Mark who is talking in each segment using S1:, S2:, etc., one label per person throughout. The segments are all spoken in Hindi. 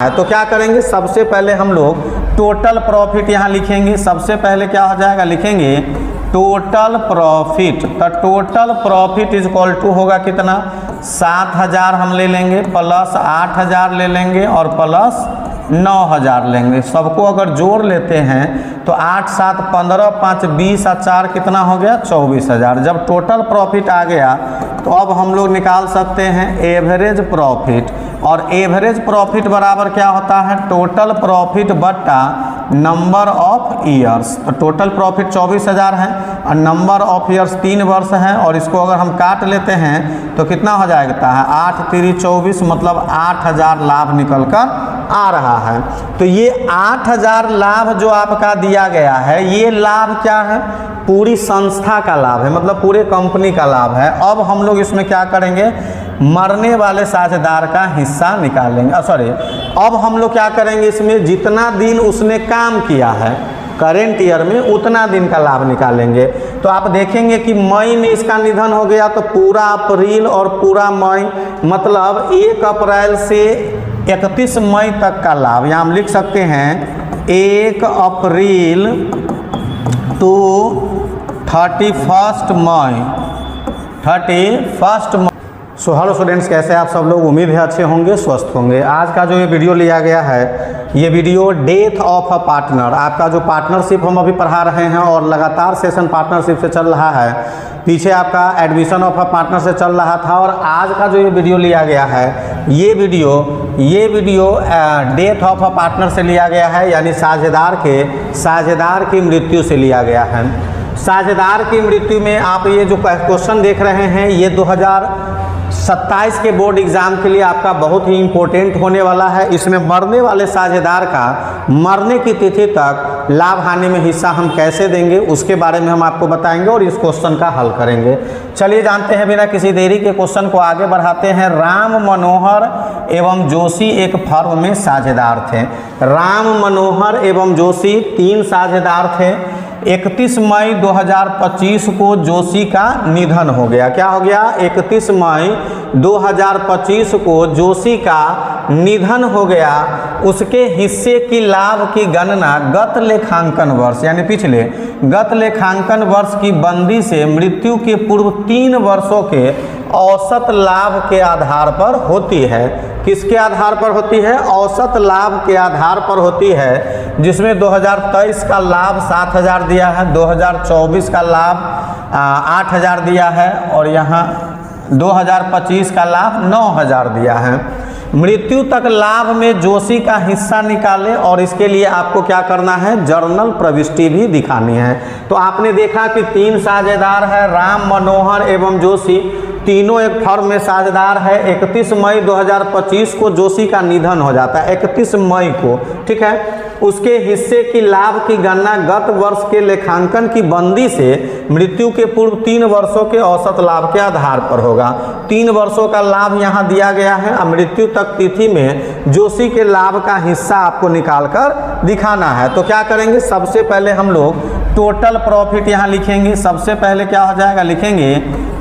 S1: है। तो क्या करेंगे, सबसे पहले हम लोग टोटल प्रॉफिट यहाँ लिखेंगे। सबसे पहले क्या हो जाएगा, लिखेंगे टोटल प्रॉफिट। तो total profit is equal to होगा कितना, 7,000 हम ले लेंगे प्लस 8,000 ले लेंगे और प्लस 9,000 लेंगे। सबको अगर जोड़ लेते हैं तो 8 7 15 5 20 और 4 कितना हो गया, 24,000। जब टोटल प्रॉफिट आ गया तो अब हम लोग निकाल सकते हैं एवरेज प्रॉफिट। और एवरेज प्रॉफिट बराबर क्या होता है, टोटल प्रॉफिट बट्टा नंबर ऑफ ईयर्स। तो टोटल प्रॉफिट 24,000 है और नंबर ऑफ ईयर्स 3 वर्ष है, और इसको अगर हम काट लेते हैं तो कितना हो जाएगा है, 8 3 24, मतलब 8,000 लाभ निकल कर आ रहा है। तो ये 8,000 लाभ जो आपका दिया गया है, ये लाभ क्या है, पूरी संस्था का लाभ है, मतलब पूरे कंपनी का लाभ है। अब हम लोग इसमें क्या करेंगे, मरने वाले साझेदार का हिस्सा निकालेंगे। सॉरी, अब हम लोग क्या करेंगे, इसमें जितना दिन उसने काम किया है करेंट ईयर में उतना दिन का लाभ निकालेंगे। तो आप देखेंगे कि मई में इसका निधन हो गया तो पूरा अप्रैल और पूरा मई, मतलब 1 अप्रैल से 31 मई तक का लाभ। यहाँ हम लिख सकते हैं 1 अप्रैल टू 31 मई, 31 मई। सो हेलो स्टूडेंट्स, कैसे आप सब लोग, उम्मीद है अच्छे होंगे, स्वस्थ होंगे। आज का जो ये वीडियो लिया गया है, ये video death of a partner, आपका जो पार्टनरशिप हम अभी पढ़ा रहे हैं और लगातार सेशन पार्टनरशिप से चल रहा है, पीछे आपका एडमिशन ऑफ अ पार्टनर से चल रहा था, और आज का जो ये वीडियो लिया गया है, ये video death of a partner से लिया गया है, यानी साझेदार की मृत्यु से लिया गया है। साझेदार की मृत्यु में आप ये जो क्वेश्चन देख रहे हैं, ये 2027 के बोर्ड एग्जाम के लिए आपका बहुत ही इम्पोर्टेंट होने वाला है। इसमें मरने वाले साझेदार का मरने की तिथि तक लाभ हानि में हिस्सा हम कैसे देंगे, उसके बारे में हम आपको बताएंगे और इस क्वेश्चन का हल करेंगे। चलिए जानते हैं बिना किसी देरी के, क्वेश्चन को आगे बढ़ाते हैं। राम मनोहर एवं जोशी एक फर्म में साझेदार थे। राम मनोहर एवं जोशी 3 साझेदार थे। 31 मई 2025 को जोशी का निधन हो गया। क्या हो गया, 31 मई 2025 को जोशी का निधन हो गया। उसके हिस्से की लाभ की गणना गत लेखांकन वर्ष, यानी पिछले गत लेखांकन वर्ष की बंदी से मृत्यु के पूर्व 3 वर्षों के औसत लाभ के आधार पर होती है। किसके आधार पर होती है, औसत लाभ के आधार पर होती है, जिसमें 2023 का लाभ 7,000 दिया है, 2024 का लाभ 8,000 दिया है और यहाँ 2025 का लाभ 9,000 दिया है। मृत्यु तक लाभ में जोशी का हिस्सा निकालें, और इसके लिए आपको क्या करना है, जर्नल प्रविष्टि भी दिखानी है। तो आपने देखा कि 3 साझेदार है, राम मनोहर एवं जोशी, तीनों एक फर्म में साझेदार है। 31 मई 2025 को जोशी का निधन हो जाता है, 31 मई को, ठीक है। उसके हिस्से की लाभ की गणना गत वर्ष के लेखांकन की बंदी से मृत्यु के पूर्व 3 वर्षों के औसत लाभ के आधार पर होगा। 3 वर्षों का लाभ यहाँ दिया गया है। अब मृत्यु तक तिथि में जोशी के लाभ का हिस्सा आपको निकाल कर दिखाना है। तो क्या करेंगे, सबसे पहले हम लोग टोटल प्रॉफिट यहाँ लिखेंगे। सबसे पहले क्या हो जाएगा, लिखेंगे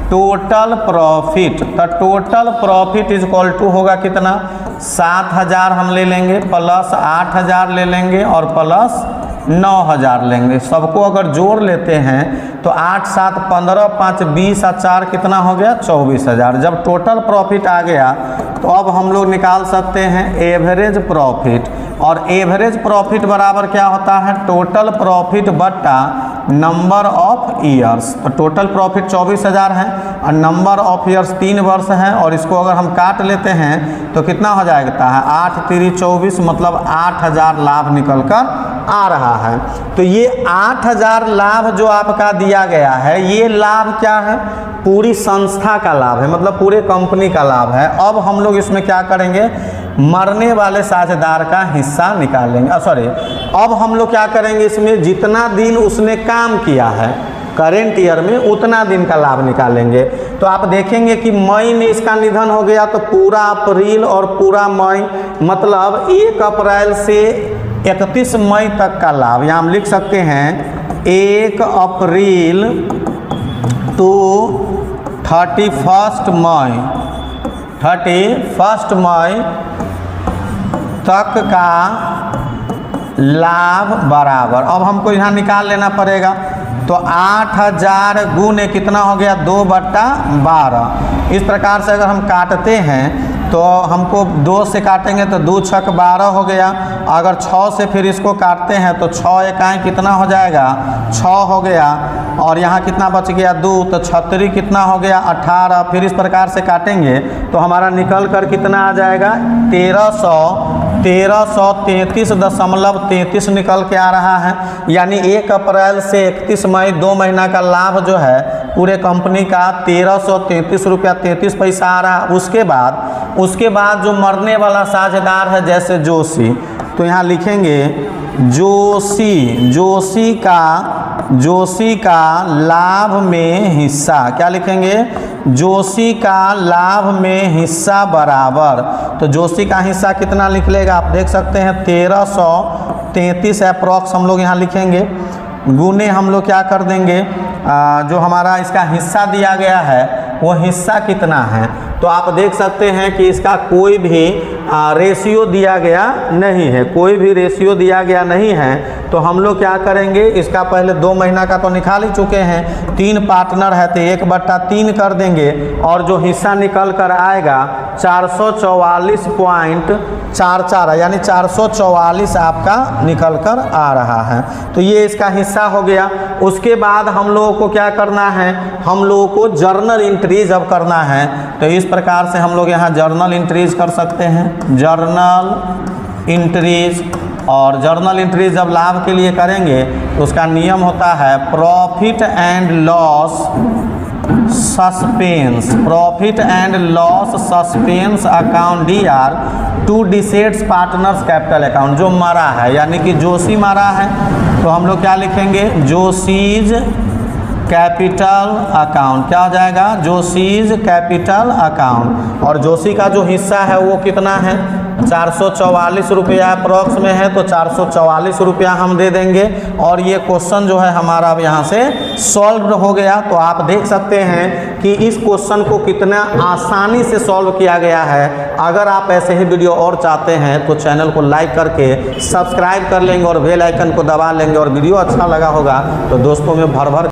S1: टोटल प्रॉफिट। तो total profit is equal to होगा कितना, 7,000 हम ले लेंगे प्लस 8,000 ले लेंगे और प्लस 9,000 लेंगे। सबको अगर जोड़ लेते हैं तो 8 7 15 5 20 और 4 कितना हो गया, 24,000। जब टोटल प्रॉफिट आ गया तो अब हम लोग निकाल सकते हैं एवरेज प्रॉफिट। और एवरेज प्रॉफिट बराबर क्या होता है, टोटल प्रॉफिट बट्टा नंबर ऑफ ईयर्स। तो टोटल प्रॉफिट 24,000 है और नंबर ऑफ ईयर्स 3 वर्ष है, और इसको अगर हम काट लेते हैं तो कितना हो जाएगा है, 8 3 24, मतलब 8,000 लाभ निकल कर आ रहा है। तो ये 8,000 लाभ जो आपका दिया गया है, ये लाभ क्या है, पूरी संस्था का लाभ है, मतलब पूरे कंपनी का लाभ है। अब हम लोग इसमें क्या करेंगे, मरने वाले साझेदार का हिस्सा निकालेंगे। सॉरी, अब हम लोग क्या करेंगे, इसमें जितना दिन उसने काम किया है करेंट ईयर में उतना दिन का लाभ निकालेंगे। तो आप देखेंगे कि मई में इसका निधन हो गया तो पूरा अप्रैल और पूरा मई, मतलब 1 अप्रैल से 31 मई तक का लाभ। यहाँ हम लिख सकते हैं 1 अप्रैल टू 31 मई, 31 मई तक का लाभ बराबर, अब हमको यहाँ निकाल लेना पड़ेगा। तो 8000 गुने कितना हो गया 2/12। इस प्रकार से अगर हम काटते हैं तो हमको 2 से काटेंगे तो 2 छक 12 हो गया। अगर 6 से फिर इसको काटते हैं तो 6 इकाई कितना हो जाएगा 6 हो गया। और यहाँ कितना बच गया 2, तो 36 कितना हो गया 18। फिर इस प्रकार से काटेंगे तो हमारा निकल कर कितना आ जाएगा 1333.33 निकल के आ रहा है। यानी 1 अप्रैल से 31 मई 2 महीना का लाभ जो है पूरे कंपनी का 1333 रुपया 33 पैसा आ रहा है। उसके बाद जो मरने वाला साझेदार है जैसे जोशी, तो यहाँ लिखेंगे जोशी का लाभ में हिस्सा, क्या लिखेंगे जोशी का लाभ में हिस्सा बराबर। तो जोशी का हिस्सा कितना निकलेगा आप देख सकते हैं 1333 अप्रॉक्स हम लोग यहाँ लिखेंगे। गुने हम लोग क्या कर देंगे जो हमारा इसका हिस्सा दिया गया है वो हिस्सा कितना है। तो आप देख सकते हैं कि इसका कोई भी रेशियो दिया गया नहीं है, कोई भी रेशियो दिया गया नहीं है। तो हम लोग क्या करेंगे इसका पहले 2 महीना का तो निकाल ही चुके हैं, 3 पार्टनर है तो 1/3 कर देंगे और जो हिस्सा निकल कर आएगा 444.44 यानी 444 आपका निकल कर आ रहा है। तो ये इसका हिस्सा हो गया। उसके बाद हम लोगों को क्या करना है, हम लोगों को जर्नल इंट्रीज अब करना है। तो इस प्रकार से हम लोग यहाँ जर्नल इंट्रीज कर सकते हैं, जर्नल इंट्रीज। और जर्नल इंट्रीज जब लाभ के लिए करेंगे तो उसका नियम होता है profit and loss suspense account DR to deceased partner's capital account. जो मरा है यानी कि जोशी मरा है तो हम लोग क्या लिखेंगे जोशीज कैपिटल अकाउंट, क्या हो जाएगा जोशीज कैपिटल अकाउंट। और जोशी का जो हिस्सा है वो कितना है 444 रुपया अप्रॉक्स में है, तो 444 रुपया हम दे देंगे। और ये क्वेश्चन जो है हमारा अब यहाँ से सॉल्व हो गया। तो आप देख सकते हैं कि इस क्वेश्चन को कितना आसानी से सॉल्व किया गया है। अगर आप ऐसे ही वीडियो और चाहते हैं तो चैनल को लाइक करके सब्सक्राइब कर लेंगे और बेल आइकन को दबा लेंगे। और वीडियो अच्छा लगा होगा तो दोस्तों में भर भर